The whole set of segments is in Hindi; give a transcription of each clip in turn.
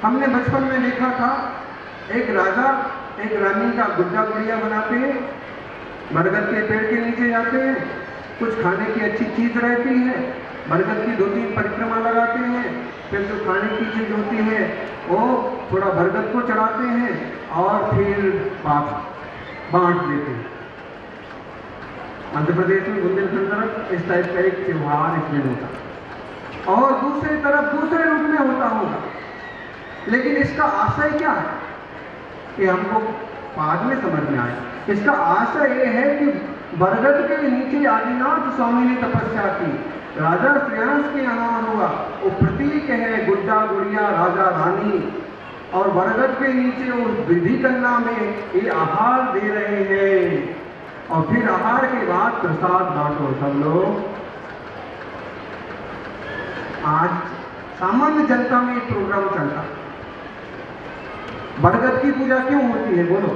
हमने बचपन में देखा था, एक राजा एक रानी का गुड्डा गुड़िया बनाते हैं, बरगद के पेड़ के नीचे जाते हैं, कुछ खाने की अच्छी चीज रहती है, बरगद की 2-3 परिक्रमा लगाते हैं, फिर जो खाने की चीज होती है वो थोड़ा बरगद को चढ़ाते हैं और फिर बांट देते हैं। मध्य प्रदेश में बुंदेलखंड तरफ इस टाइप का एक त्योहार इसमें होता है, और दूसरी तरफ दूसरे रूप में होता होगा। लेकिन इसका आशय क्या है कि हमको बाद में समझ में आया। इसका आशय ये है कि बरगद के नीचे आदिनाथ स्वामी ने तपस्या की, राजा श्रेयांश के यहाँ हुआ, वो प्रतीक है गुड्डा गुड़िया राजा रानी, और बरगद के नीचे उस विधि कन्या में ये आहार दे रहे हैं, और फिर आहार के बाद प्रसाद बांटो सब लोग। आज सामान्य जनता में एक प्रोग्राम चलता, बरगद की पूजा क्यों होती है? बोलो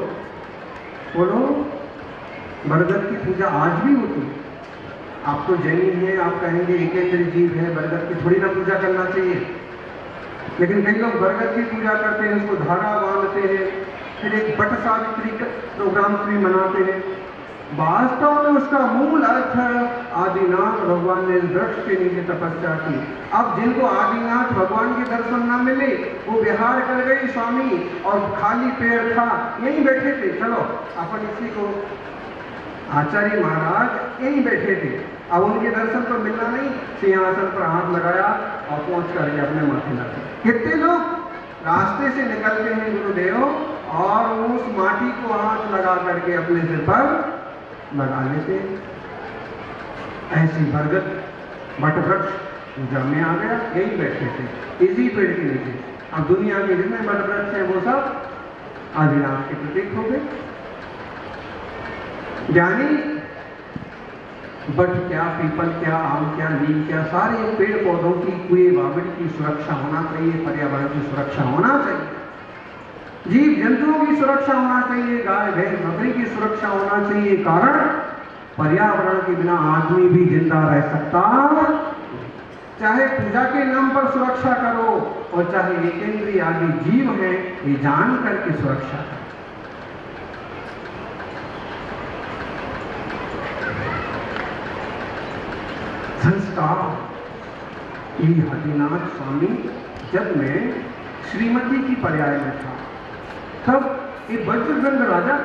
बोलो। बरगद की पूजा आज भी होती है। आप तो जैन हैं, आप कहेंगे एकेंद्र जीव है, बरगद की थोड़ी ना पूजा करना चाहिए। लेकिन कई लोग बरगद की पूजा करते हैं, उसको धागा बांधते हैं, फिर एक बट सावित्री प्रोग्राम भी मनाते हैं। वास्तव में उसका मूल अर्थ है आदिनाथ भगवान ने वृक्ष के नीचे तपस्या की। अब जिनको आदिनाथ भगवान के दर्शन न मिले वो विहार कर गए स्वामी, और खाली पेड़ था, यहीं बैठे थे। चलो अपन इसी को, आचार्य महाराज यहीं बैठे थे, अब उनके दर्शन तो मिलना नहीं, सिंहासन पर हाथ लगाया और पहुंच करके अपने माथे लगे। कितने लोग रास्ते से निकलते हैं गुरुदेव, और उस माटी को हाथ लगा करके अपने सिर पर लगा लेते। ऐसी बरगद बट वृक्ष पूजा में आ गया, यही बैठे थे इसी पेड़ के नीचे। अब दुनिया के जितने बट वृक्ष हैं वो सब आदिनाथ के प्रतीक हो गए। यानी बट क्या, पीपल क्या, आम क्या, नीम क्या, सारे पेड़ पौधों की, कुएं बावड़ी की सुरक्षा होना चाहिए, पर्यावरण की सुरक्षा होना चाहिए, जीव जंतुओं की सुरक्षा होना चाहिए, गाय भैंस बकरी की सुरक्षा होना चाहिए। कारण पर्यावरण के बिना आदमी भी जिंदा रह सकता। चाहे पूजा के नाम पर सुरक्षा करो, और चाहे एकेंद्रीय आदि जीव है ये जान करके सुरक्षा करो। संस्कार। ये आदिनाथ स्वामी, जब मैं श्रीमती की पर्याय में था तब ये वज्रगंध राजा,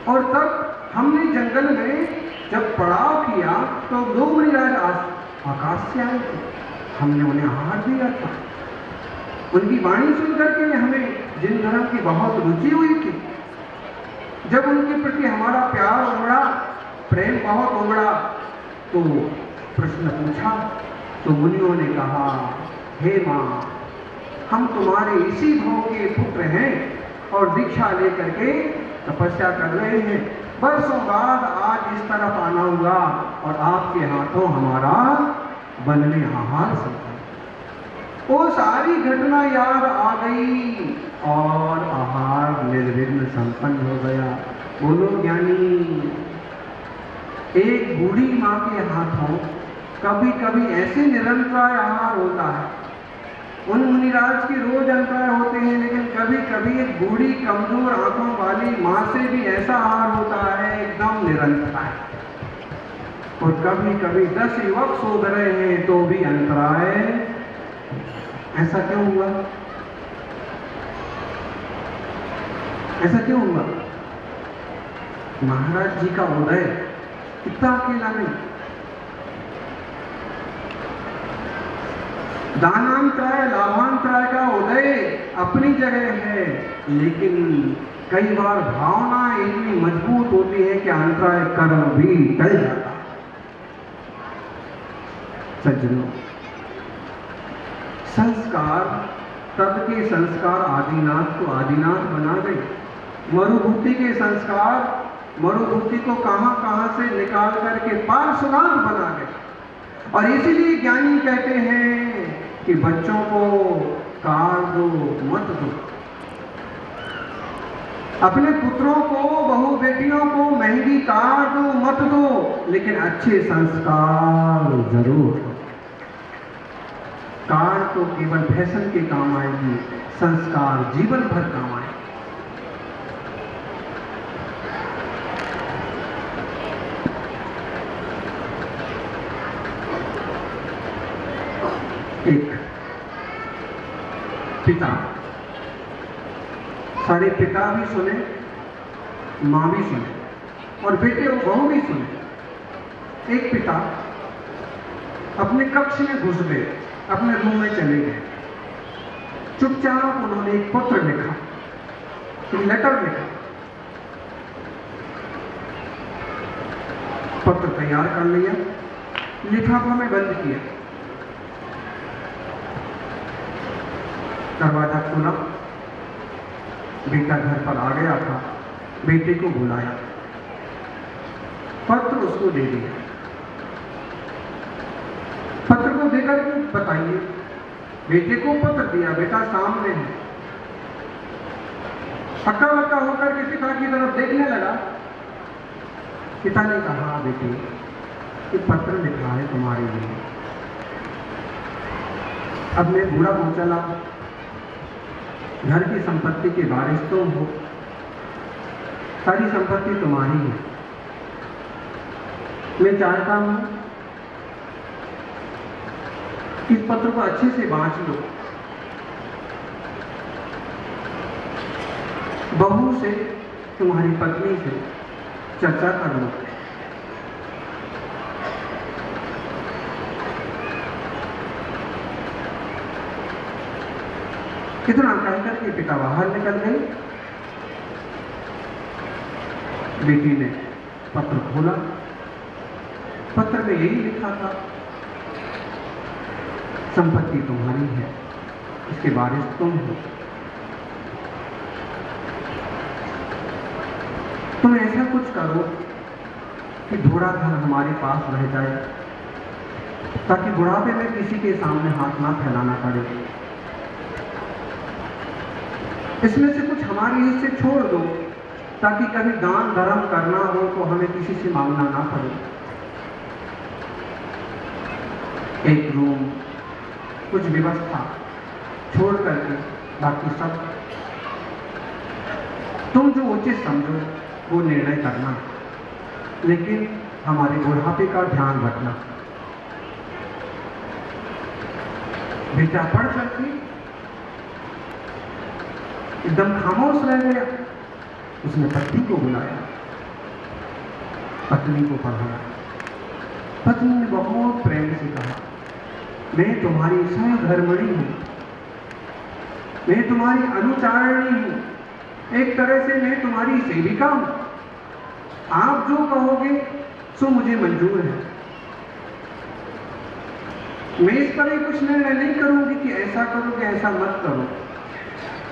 और तब हमने जंगल में जब पड़ाव किया तो 2 मुनिराज आकाश से आए थे, हमने उन्हें आहार दिया था। उनकी वाणी सुन करके हमें जिन धर्म की बहुत रुचि हुई थी, जब उनके प्रति हमारा प्यार उमड़ा, प्रेम बहुत उमड़ा, तो प्रश्न पूछा तो मुनियों ने कहा, हे मां, हम तुम्हारे इसी भाव के पुत्र हैं और दीक्षा लेकर के तपस्या कर रहे हैं। वर्षों बाद आज इस तरफ आना हुआ और आपके हाथों हमारा वन में आहार संपन्न। वो सारी घटना याद आ गई और आहार निर्विघ्न संपन्न हो गया। बोलो ज्ञानी। एक बूढ़ी माँ के हाथों कभी कभी ऐसे निरंतर आहार होता है, उन मुनिराज के रोज अंतराय होते हैं, लेकिन कभी कभी एक बूढ़ी कमजोर आंखों वाली माँ से भी ऐसा आहार होता है एकदम निरंतर। और कभी कभी 10 युवक सो रहे हैं तो भी अंतराय। ऐसा क्यों हुआ? ऐसा क्यों हुआ? महाराज जी का उदय इतना अकेला नहीं, दानांतराय लाभांतराय का उदय अपनी जगह है, लेकिन कई बार भावना इतनी मजबूत होती है कि अंतराय कर्म भी टल जाता है। सज्जनों, संस्कार, तब के संस्कार आदिनाथ को आदिनाथ बना गए। मरुभूति के संस्कार मरुभूति को कहां कहां से निकाल करके पार्श्वनाथ बना गए। और इसीलिए ज्ञानी कहते हैं कि बच्चों को कार दो मत दो, अपने पुत्रों को बहू बेटियों को महंगी कार दो मत दो, लेकिन अच्छे संस्कार जरूर दो। कार तो केवल फैशन के काम आएगी, संस्कार जीवन भर काम आए। एक पिता, सारे पिता भी सुने, मां भी सुने और बेटे और बहू भी सुने। एक पिता अपने कक्ष में घुस गए, अपने रूम में चले गए। चुपचाप उन्होंने एक पत्र लिखा, एक लेटर लिखा। पत्र तैयार कर लिया, लिफाफा में बंद किया, दरवाजा खोला। बेटा घर पर आ गया था, बेटे को बुलाया, पत्र उसको दे दिया। पत्र को देकर बताइए, बेटे को पत्र दिया, बेटा सामने है। हक्का बक्का होकर के पिता की तरफ देखने लगा। पिता ने कहा, बेटे ये पत्र लिखा है तुम्हारे लिए। अब मैं बूढ़ा हो चला, घर की संपत्ति के वारिस तुम हो, सारी संपत्ति तुम्हारी है। मैं चाहता हूं इस पत्र को अच्छे से बांट लो, बहू से, तुम्हारी पत्नी से चर्चा कर लो। कितना कहकर के पिता बाहर निकल गए। बेटी ने पत्र खोला, पत्र में यही लिखा था, संपत्ति तुम्हारी है, इसके वारिस तुम हो। तुम ऐसा कुछ करो कि थोड़ा धन हमारे पास रह जाए, ताकि बुढ़ापे में किसी के सामने हाथ ना फैलाना पड़े। इसमें से कुछ हमारे हिस्से छोड़ दो, ताकि कभी दान धर्म करना हो तो हमें किसी से मांगना ना पड़े। एक रूम, कुछ व्यवस्था छोड़ करके बाकी सब तुम जो उचित समझो वो निर्णय करना, लेकिन हमारे बुढ़ापे का ध्यान रखना। बेटा पढ़ करके एकदम खामोश रह गया। उसने पत्नी को बुलाया, पत्नी को पढ़ाया। पत्नी ने बहुत प्रेम से कहा, मैं तुम्हारी सहधर्मिणी हूं, मैं तुम्हारी अनुचारिणी हूं, एक तरह से मैं तुम्हारी सेविका हूं। आप जो कहोगे सो मुझे मंजूर है। मैं इस पर कुछ निर्णय नहीं करूंगी कि ऐसा करोगे ऐसा मत करो।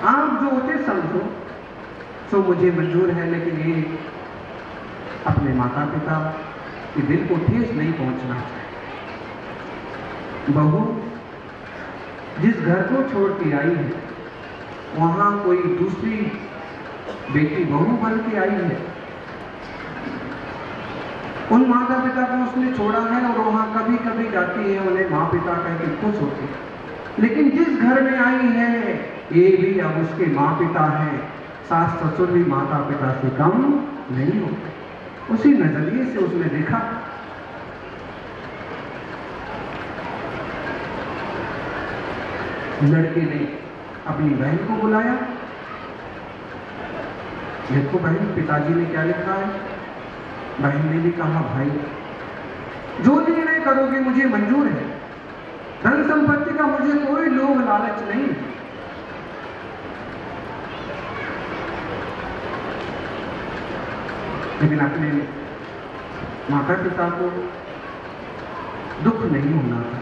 आप जो उचित समझो सो मुझे मंजूर है, लेकिन ये अपने माता पिता के दिल को ठेस नहीं पहुंचना चाहिए। बहू जिस घर को छोड़ के आई है, वहां कोई दूसरी बेटी बहू बन के आई है। उन माता पिता को उसने छोड़ा है और वहां कभी कभी जाती है, उन्हें माँ पिता कह के खुश होती है। लेकिन जिस घर में आई है, ये भी अब उसके माँ पिता हैं। सास ससुर भी माता पिता से कम नहीं होते। उसी नजरिए से उसने देखा। लड़के ने अपनी बहन को बुलाया। देखो बहन, पिताजी ने क्या लिखा है। बहन ने भी कहा, भाई जो निर्णय करोगे मुझे मंजूर है। धन संपत्ति का मुझे कोई लोभ लालच नहीं। लेकिन अपने माता पिता को दुख नहीं होना था।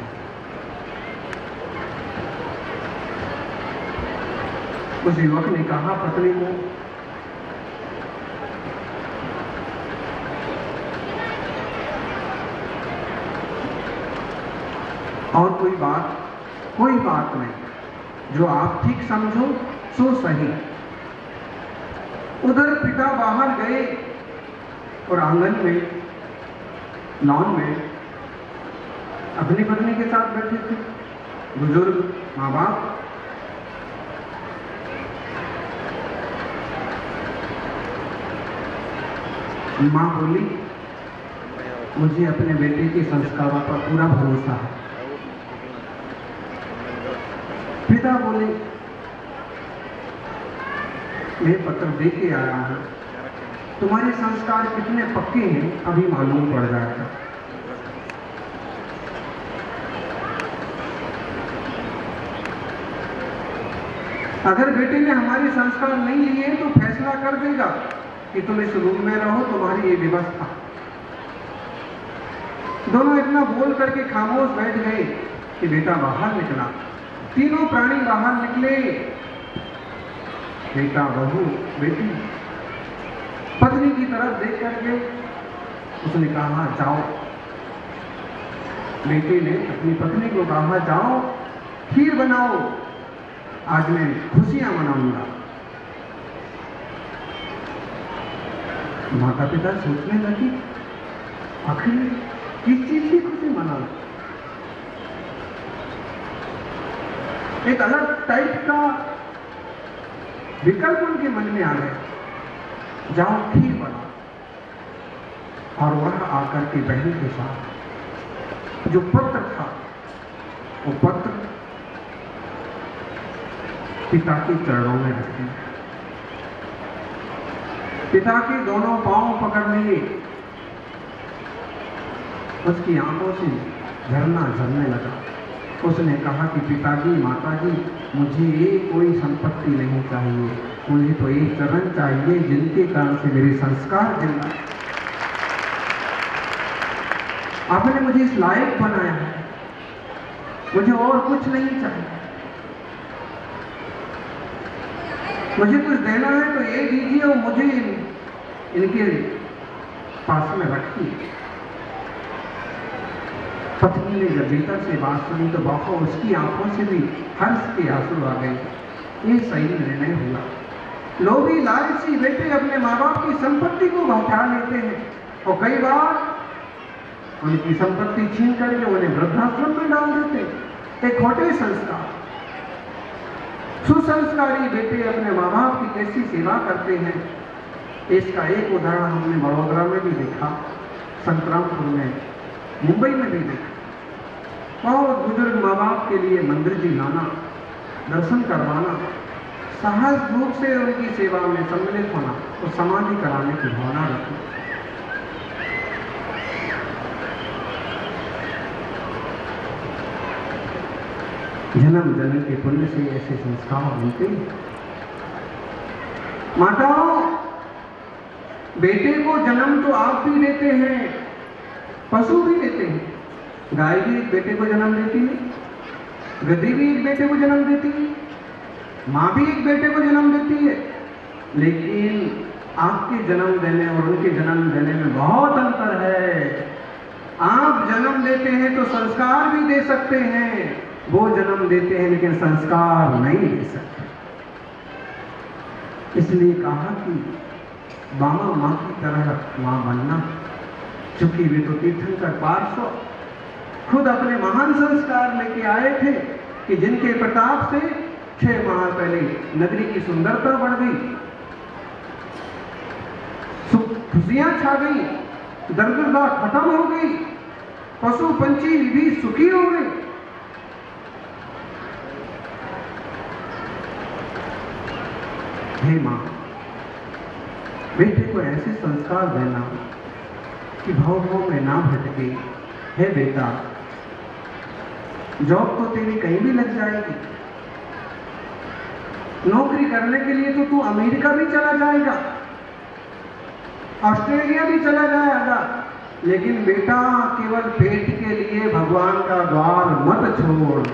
उस युवक ने कहा पत्नी को, और कोई बात नहीं, जो आप ठीक समझो सो सही। उधर पिता बाहर गए और आंगन में, लॉन में अपनी पत्नी के साथ बैठे थे। बुजुर्ग माँ बाप माँ बोली, मुझे अपने बेटे के संस्कारों पर पूरा भरोसा है। पिता बोले, मैं पत्र दे के आया हूं, तुम्हारे संस्कार कितने पक्के हैं अभी मालूम पड़ जाएगा। अगर बेटे ने हमारे संस्कार नहीं लिए तो फैसला कर देगा कि तुम इस रूम में रहो, तुम्हारी ये व्यवस्था। दोनों इतना बोल करके खामोश बैठ गए कि बेटा बाहर निकला। तीनों प्राणी बाहर निकले, बेटा, बहू, बेटी। पत्नी की तरफ देख करके उसने कहा, जाओ। बेटे ने अपनी पत्नी को कहा, जाओ खीर बनाओ, आज मैं खुशियां मनाऊंगा। माता पिता सोचने लगे, आखिर किस चीज की खुशी मनाऊं? एक अलग टाइप का विकल्प उनके मन में आ गया, जाओ खीर बनाओ। और वह आकर के बहन के साथ जो पत्र था, वो पत्र पिता के चरणों में रख दिया। पिता के दोनों पांव पकड़ लिए, उसकी आंखों से झरना झरने लगा। उसने कहा कि पिताजी, माताजी, मुझे ये कोई संपत्ति नहीं चाहिए, मुझे तो एक चरण चाहिए जिनके कारण से मेरे संस्कार जिंदा। आपने मुझे इस लायक बनाया है, मुझे और कुछ नहीं चाहिए। मुझे कुछ देना है तो ये दीजिए और मुझे इनके पास में रखिए। पत्नी ने जब भीतर से बात सुनी तो बहुत उसकी आंखों से भी हर्ष के आंसू आ गए। ये सही निर्णय हुआ। लोभी लालची बेटे अपने माँ बाप की संपत्ति को बचा लेते हैं और कई बार उनकी संपत्ति छीन करके उन्हें वृद्धाश्रम में डाल देते। एक खोटे संस्कार। सुसंस्कारी बेटे अपने माँ बाप की कैसी सेवा करते हैं, इसका एक उदाहरण हमने वडोदरा में भी देखा, संतरामपुर में, मुंबई में भी देखा। बहुत बुजुर्ग माँ बाप के लिए मंदिर जी लाना, दर्शन करवाना, साहस रूप से उनकी सेवा में सम्मिलित होना और समाधि कराने की भावना रखना। जन्म जन्म के पुण्य से ऐसे संस्कार बनते हैं। माताओं, बेटे को जन्म तो आप भी देते हैं, पशु भी देते हैं। गाय भी एक बेटे को जन्म देती है, गधी भी एक बेटे को जन्म देती है, माँ भी एक बेटे को जन्म देती है। लेकिन आपके जन्म देने और उनके जन्म देने में बहुत अंतर है। आप जन्म देते हैं तो संस्कार भी दे सकते हैं, वो जन्म देते हैं लेकिन संस्कार नहीं दे सकते। इसलिए कहा कि बामा माँ की तरह माँ बनना, चूंकि वे तो तीर्थंकर पार्श्व खुद अपने महान संस्कार लेके आए थे कि जिनके प्रताप से 6 माह पहले नगरी की सुंदरता बढ़ गई, खुशियां छा गई, दरिद्रता खत्म हो गई, पशु पंछी भी सुखी हो गए। हे मां, बेटे को ऐसे संस्कार देना कि भाव में ना भटके। हे बेटा, जॉब तो तेरी कहीं भी लग जाएगी, नौकरी करने के लिए तो तू अमेरिका भी चला जाएगा, ऑस्ट्रेलिया भी चला जाएगा, लेकिन बेटा केवल पेट के लिए भगवान का द्वार मत छोड़।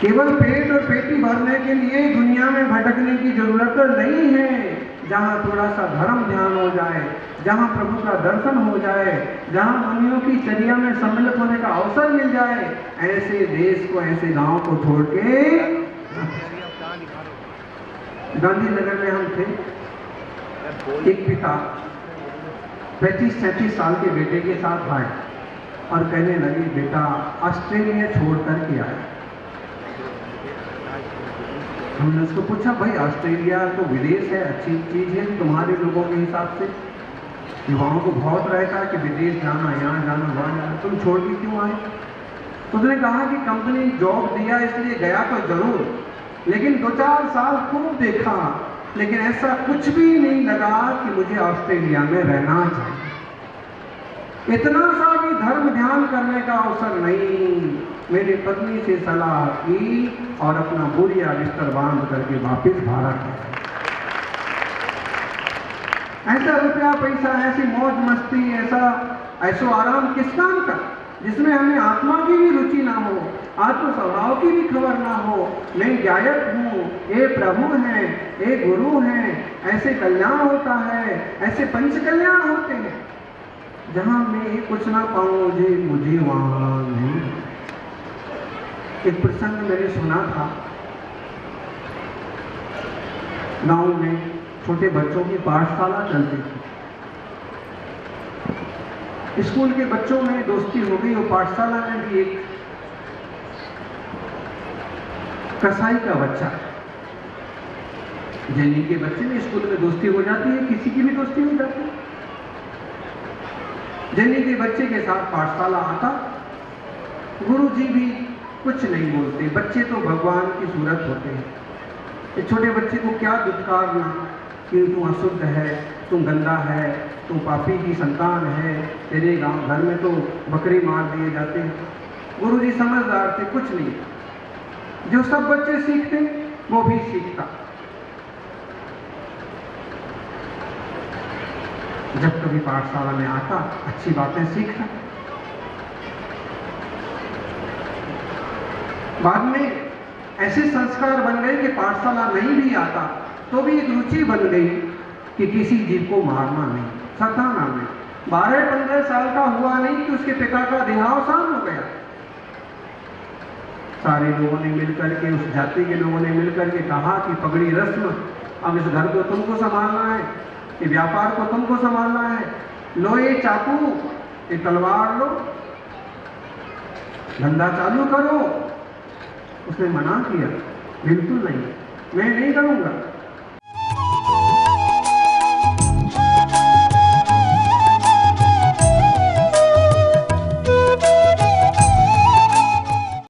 केवल पेट और पेटी भरने के लिए दुनिया में भटकने की जरूरत नहीं है। जहाँ थोड़ा सा धर्म ध्यान हो जाए, जहाँ प्रभु का दर्शन हो जाए, जहाँ मुनियों की चर्या में सम्मिलित होने का अवसर मिल जाए, ऐसे देश को, ऐसे गांव को छोड़ के। गांधीनगर में हम थे, एक पिता 35-37 साल के बेटे के साथ आए और कहने लगे बेटा ऑस्ट्रेलिया छोड़ करके आया। हमने उसको पूछा भाई ऑस्ट्रेलिया तो विदेश है, अच्छी चीज़ है तुम्हारे लोगों के हिसाब से, युवाओं को बहुत रहता है कि विदेश जाना, यहाँ जाना, वहाँ जाना, तुम छोड़ के क्यों आए? तो उसने कहा कि कंपनी जॉब दिया इसलिए गया तो जरूर, लेकिन 2-4 साल खूब देखा, लेकिन ऐसा कुछ भी नहीं लगा कि मुझे ऑस्ट्रेलिया में रहना चाहिए। इतना सा भी धर्म ध्यान करने का अवसर नहीं। मेरी पत्नी से सलाह की और अपना बोरिया बिस्तर बांध करके वापस भारत आए। ऐसा रुपया पैसा, ऐसी मौज मस्ती, ऐसो आराम किस काम का, जिसमें हमें आत्मा की भी रुचि ना हो, आत्म स्वभाव की भी खबर ना हो। मैं गायक हूँ, ये प्रभु हैं, ये गुरु हैं, ऐसे कल्याण होता है, ऐसे पंच कल्याण होते हैं। जहां मैं कुछ ना पाऊँ मुझे वहां नहीं। एक प्रसंग मैंने सुना था, गांव में छोटे बच्चों की पाठशाला चलती थी। स्कूल के बच्चों में दोस्ती हो गई और पाठशाला में भी एक कसाई का बच्चा, जैनी के बच्चे में स्कूल में दोस्ती हो जाती है, किसी की भी दोस्ती हो जाती है। जैनी के बच्चे के साथ पाठशाला आता, गुरुजी भी कुछ नहीं बोलते, बच्चे तो भगवान की सूरत होते हैं। एक छोटे बच्चे को क्या दुत्कारना कि तू अशुद्ध है, तू गंदा है, तू पापी की संतान है, तेरे गांव घर में तो बकरी मार दिए जाते हैं। गुरुजी समझदार थे, कुछ नहीं, जो सब बच्चे सीखते वो भी सीखता। जब कभी पाठशाला में आता अच्छी बातें सीखता। बाद में ऐसे संस्कार बन गए कि पाठशाला नहीं भी आता तो भी एक रुचि बन गई कि किसी जीव को मारना नहीं, सताना नहीं। 12-15 साल का हुआ नहीं कि उसके पिता का देहावसान हो गया। सारे लोगों ने मिलकर के, उस जाति के लोगों ने मिलकर के कहा कि पगड़ी रस्म, अब इस घर को तुमको संभालना है, ये व्यापार को तुमको संभालना है, लो ये चाकू, ये तलवार लो, धंधा चालू करो। उसने मना किया, बिल्कुल नहीं, मैं नहीं करूंगा।